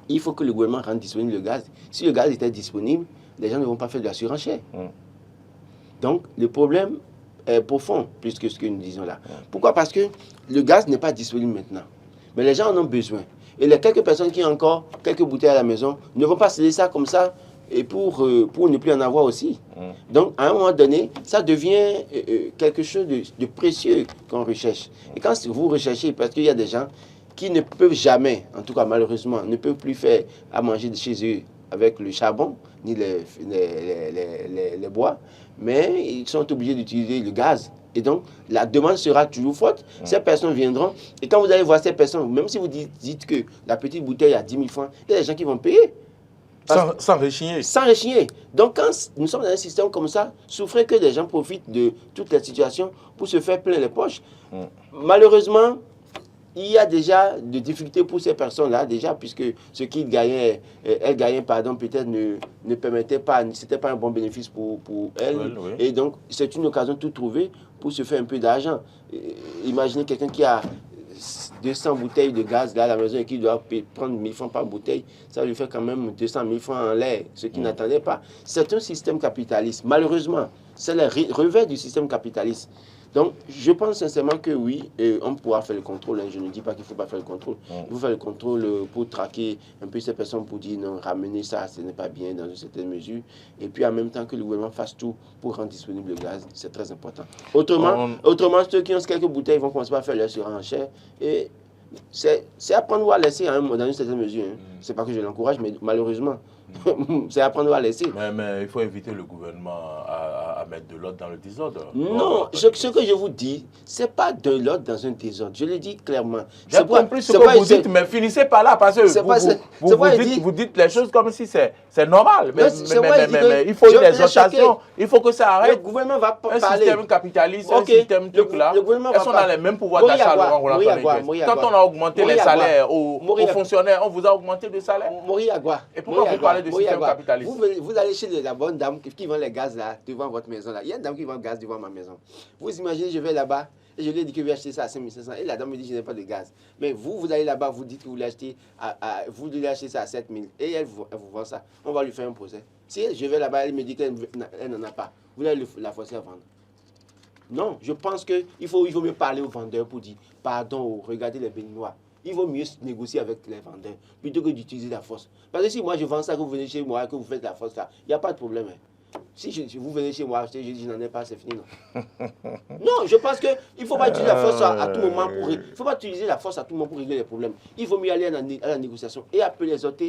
il faut que le gouvernement rende disponible le gaz. Si le gaz était disponible, les gens ne vont pas faire de la surenchère. Donc, le problème est profond, plus que ce que nous disons là. Pourquoi? Parce que le gaz n'est pas disponible maintenant. Mais les gens en ont besoin. Et les quelques personnes qui ont encore quelques bouteilles à la maison ne vont pas se laisser ça comme ça et pour ne plus en avoir aussi. Donc, à un moment donné, ça devient quelque chose de précieux qu'on recherche. Et quand vous recherchez, parce qu'il y a des gens qui ne peuvent jamais, en tout cas malheureusement, ne peuvent plus faire à manger de chez eux avec le charbon, ni les bois, mais ils sont obligés d'utiliser le gaz. Et donc, la demande sera toujours forte. Ces personnes viendront. Et quand vous allez voir ces personnes, même si vous dites que la petite bouteille a 10 000 francs, il y a des gens qui vont payer. Sans rechigner. Sans rechigner. Donc, quand nous sommes dans un système comme ça, souffrez que des gens profitent de toutes les situations pour se faire plein les poches. Malheureusement, il y a déjà des difficultés pour ces personnes-là, déjà, puisque ce qu'ils gagnaient, elles gagnaient, pardon, peut-être ne permettait pas, c'était pas un bon bénéfice pour elles. Oui. Et donc, c'est une occasion de tout trouver pour se faire un peu d'argent. Imaginez quelqu'un qui a 200 bouteilles de gaz là à la maison et qui doit prendre 1 000 francs par bouteille, ça lui fait quand même 200 000 francs en l'air, ce qu'il n'attendait pas. C'est un système capitaliste, malheureusement. C'est le revers du système capitaliste. Donc, je pense sincèrement que oui, on pourra faire le contrôle. Je ne dis pas qu'il ne faut pas faire le contrôle. Il faut faire le contrôle pour traquer un peu ces personnes pour dire non, ramener ça, ce n'est pas bien dans une certaine mesure. Et puis, en même temps que le gouvernement fasse tout pour rendre disponible le gaz, c'est très important. Autrement, ceux qui ont quelques bouteilles vont commencer à faire leur surenchère. Et c'est à prendre ou à laisser dans une certaine mesure. Ce n'est pas que je l'encourage, mais malheureusement, c'est à prendre ou à laisser. Mais il faut inviter le gouvernement à mettre de l'ordre dans le désordre. Non, ce que je vous dis, ce n'est pas de l'ordre dans un désordre. Je le dis clairement. J'ai compris ce que vous dites, mais finissez par là, parce que vous dites les choses comme si c'est normal. Mais il faut une exhortation, il faut que ça arrête. Le gouvernement va parler. Un système capitaliste, un système truc là, est-ce qu'on a les mêmes pouvoirs d'achat? Quand on a augmenté les salaires aux fonctionnaires, on vous a augmenté le salaire. Et pourquoi vous parlez de système capitaliste? Vous allez chez la bonne dame qui vend les gaz là, devant votre maison là. Il y a une dame qui vend le gaz devant ma maison. Vous imaginez, je vais là-bas et je lui ai dit que je vais acheter ça à 5 500. Et la dame me dit que je n'ai pas de gaz. Mais vous allez là-bas, vous dites que vous voulez acheter ça à 7 000. Et elle vous vend ça. On va lui faire un procès. Si je vais là-bas, elle me dit qu'elle n'en a pas. Vous allez la forcer à vendre. Non, je pense qu'il faut mieux parler aux vendeurs pour dire pardon, regardez les Béninois. Il vaut mieux négocier avec les vendeurs plutôt que d'utiliser la force. Parce que si moi je vends ça, que vous venez chez moi, que vous faites la force là, il n'y a pas de problème. Si vous venez chez moi acheter, je dis je n'en ai pas, c'est fini. Non, je pense qu'il ne faut pas utiliser la force à tout moment pour il faut pas utiliser la force à tout moment pour régler les problèmes. Il vaut mieux aller à la négociation et appeler les autres,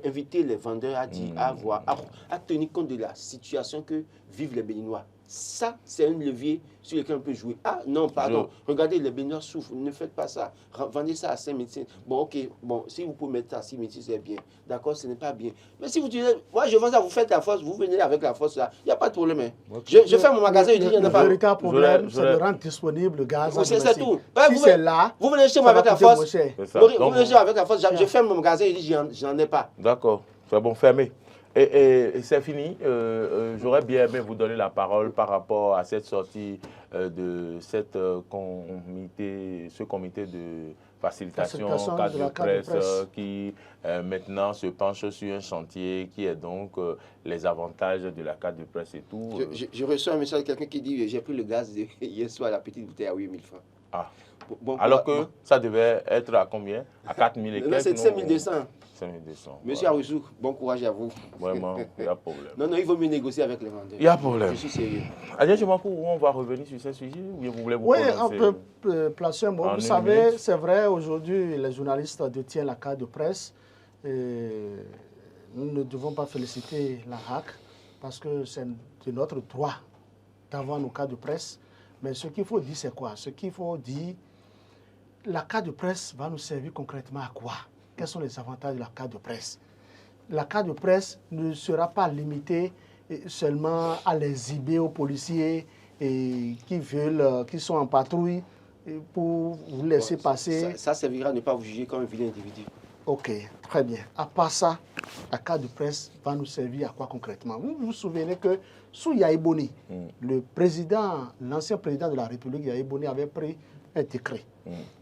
inviter les vendeurs à dire, à tenir compte de la situation que vivent les Béninois. Ça, c'est un levier sur lequel on peut jouer. Ah non, pardon, regardez, les Béninois souffrent, ne faites pas ça. Vendez ça à 5 000. Bon, ok, bon, si vous pouvez mettre ça à 6 000, c'est bien. D'accord, ce n'est pas bien. Mais si vous dites, moi je vends ça, vous faites la force, vous venez avec la force là, il n'y a pas de problème. Okay. Je fais mon magasin, je dis, il n'y en a pas. Le véritable problème, c'est de rendre disponible le gaz. C'est tout. Si c'est là, vous venez chez moi avec la force. Vous venez chez moi avec la force, je ferme mon magasin, je dis, je n'en ai pas. D'accord, c'est bon, fermé. Et c'est fini. J'aurais bien aimé vous donner la parole par rapport à cette sortie de ce comité de facilitation cadre de presse qui maintenant se penche sur un chantier qui est donc les avantages de la carte de presse et tout. Je reçois un message de quelqu'un qui dit j'ai pris le gaz hier soir, la petite bouteille à 8 000 francs. Ah. Bon, alors que ça devait être à combien? À 4 000 et quelques? C'est 5 200. 5200. Monsieur Aroussou, bon courage à vous. Vraiment, il y a problème. Non, il vaut mieux négocier avec les vendeurs. Il y a problème. Je suis sérieux. Agnès Chemakou, on va revenir sur ce sujet ou vous voulez vous Oui, prononcer? on peut placer un mot. Vous savez, c'est vrai, aujourd'hui, les journalistes détiennent la carte de presse. Et nous ne devons pas féliciter la HAC parce que c'est de notre droit d'avoir nos cartes de presse. Mais ce qu'il faut dire, c'est quoi? Ce qu'il faut dire, la carte de presse va nous servir concrètement à quoi? Quels sont les avantages de la carte de presse? La carte de presse ne sera pas limitée seulement à les exhiber aux policiers qui sont en patrouille pour vous laisser passer. Ça servira à ne pas vous juger comme un vilain individu. Ok, très bien. À part ça, la carte de presse va nous servir à quoi concrètement? Vous vous souvenez que sous Yahi Boni, l'ancien président de la République, Yahi Boni, avait pris un décret.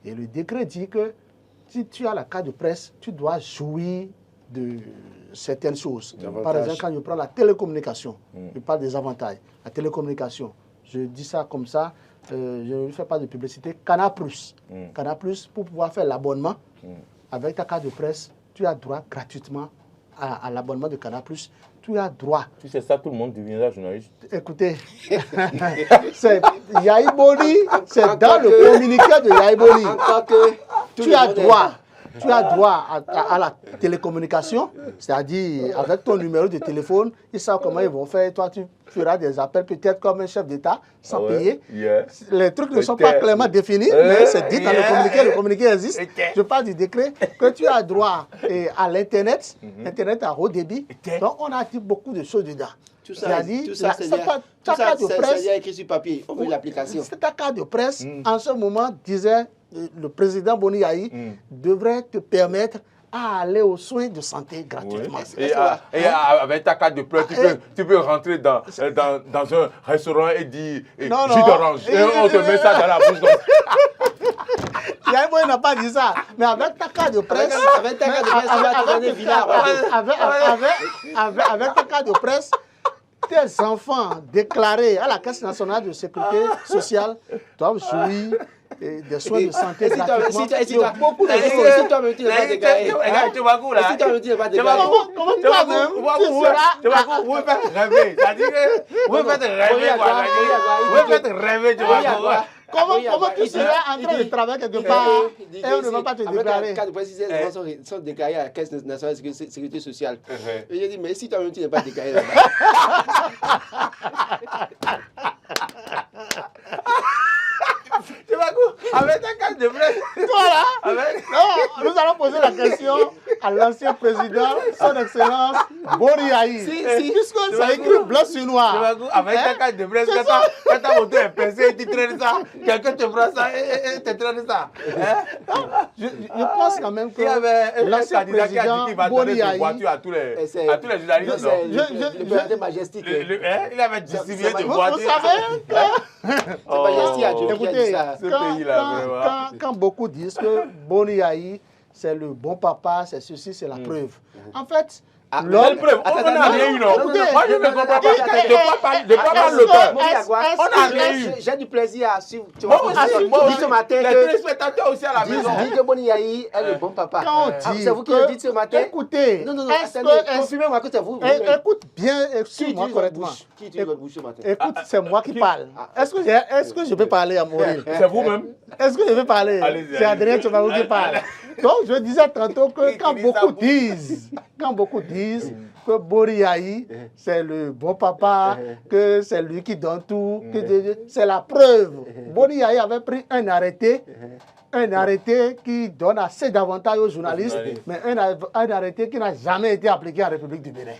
Et le décret dit que si tu as la carte de presse, tu dois jouir de certaines choses. Par exemple, quand je prends la télécommunication, je parle des avantages. La télécommunication, je dis ça comme ça, je ne fais pas de publicité. Canal+, pour pouvoir faire l'abonnement, avec ta carte de presse, tu as droit gratuitement à l'abonnement de Canal+. Tu as droit. Si c'est ça, tout le monde deviendra journaliste. Écoutez, c'est Yahi Boni, c'est dans le communiqué de Yahi Boni. Tu as droit. Tu as droit à la télécommunication, c'est-à-dire avec ton numéro de téléphone, ils savent comment ils vont faire. Toi, tu feras des appels peut-être comme un chef d'État sans payer. Les trucs ne sont pas clairement définis, mais c'est dit dans le communiqué existe. Je parle du décret que tu as droit à l'Internet, Internet à haut débit. Donc, on a dit beaucoup de choses dedans. Tout ça, c'est écrit sur papier. On veut l'application. Ta carte de presse, en ce moment, disait le président Boni Yahi, devrait te permettre à aller aux soins de santé gratuitement. Et avec ta carte de presse, tu peux rentrer dans un restaurant et dire jus d'orange. Et on te met ça dans la bouche. Yahi Boni n'a pas dit ça. Mais avec ta carte de presse, avec ta carte de presse, tes enfants déclarés à la Caisse nationale de sécurité sociale doivent jouir des soins de santé gratuitement. Beaucoup de choses. Si toi-même tu n'es pas déclaré. Si toi-même tu n'es pas déclaré. Comment toi-même tu seras... Vous me faites rêver. C'est-à-dire que vous me faites rêver. Vous me faites rêver. Comment tu seras en train de travailler quelque part et on ne va pas te déclarer? Quand les enfants sont déclarés à la Caisse nationale de sécurité sociale. Et je dis, mais si toi-même tu n'es pas déclaré là-bas. Avec ta carte de presse. Voilà. Non, nous allons poser la question à l'ancien président, son excellence Boni Yahi. Puisque ça écrit blanc sur noir. Avec ta carte de presse, quand ta moto est pincée, tu traînes ça, quelqu'un te prend ça et te traîne ça. Je pense quand même que l'ancien président Boni Yahi à tous les journalistes. Le président Majestic. Il avait distribué des voitures. Vous savez c'est Majestic à Dieu. Écoutez, ce pays-là, vraiment. Quand beaucoup disent que Boni Yahi, c'est le bon papa, c'est ceci, c'est la preuve. En fait, l'homme... On n'a rien eu, non? Moi, je ne comprends pas. De quoi parle le père? On n'a rien eu. J'ai du plaisir à suivre. Moi aussi, ce matin les téléspectateurs aussi à la maison. Dis que Boni Yahi est le bon papa. Quand on dit c'est vous qui le dites ce matin. Écoutez, non, confirmez-moi que c'est vous. Écoute bien, excuse-moi correctement. Qui utilise votre bouche ce matin? Écoute, c'est moi qui parle. Est-ce que je peux parler à Maureen? C'est vous-même. Est-ce que je peux parler? C'est Adrien Chemakou qui parle. Donc, je disais tantôt que quand beaucoup disent que Boni Yahi, c'est le bon papa, que c'est lui qui donne tout, c'est la preuve. Boni Yahi avait pris un arrêté qui donne assez d'avantages aux journalistes, mais un arrêté qui n'a jamais été appliqué en République du Bénin.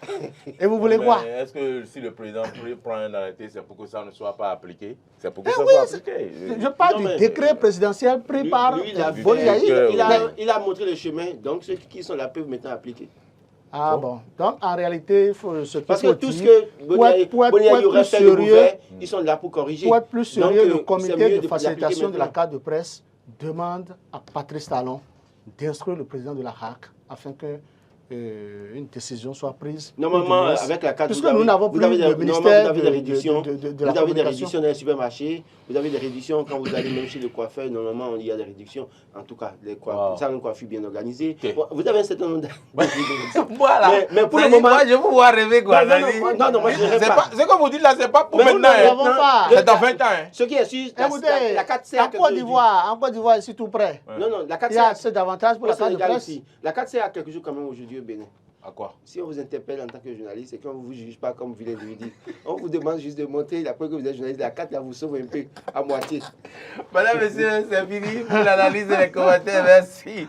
Et vous voulez quoi? Est-ce que si le président prend un arrêté, c'est pour que ça ne soit pas appliqué? C'est pour que ça soit appliqué. Je parle du décret présidentiel pris par Boni Yahi. Il a montré le chemin, donc ceux qui sont là peuvent maintenant appliquer. Ah bon. Donc, en réalité, il faut ce Parce que tout ce que Bonia aurait fait le mauvais, ils sont là pour corriger. Pour être plus sérieux, le comité de de facilitation de la l'appliquer carte de presse demande à Patrice Talon d'instruire le président de la HAC afin que une décision soit prise. Normalement, avec la carte, puisque nous n'avons plus le ministère de la réduction. de Vous la avez des communication. réductions dans les supermarchés, vous avez des réductions quand vous allez même chez le coiffeur. Normalement, il y a des réductions. En tout cas, les ça, une coiffure bien organisée. Okay. Vous avez un certain nombre de Voilà. Mais pour le moment, moi, je vous vois rêver quoi. Non, moi je ne rêve pas. Ce que vous dites là, c'est pas pour Mais nous maintenant. ne l'avons pas. C'est dans 20 ans. Ce qui est sûr, Écoutez, la carte C a en Côte d'Ivoire, ici tout près, Non, la carte il y a assez d'avantages pour la carte de presse. La carte C a quelque chose quand même aujourd'hui au Bénin. À quoi? Si on vous interpelle en tant que journaliste, c'est qu'on ne vous juge pas comme vous venez de le dire. On vous demande juste de montrer la preuve que vous êtes journaliste. La carte, là, vous sauve un peu à moitié. Madame, monsieur, c'est fini pour l'analyse et les commentaires. Merci.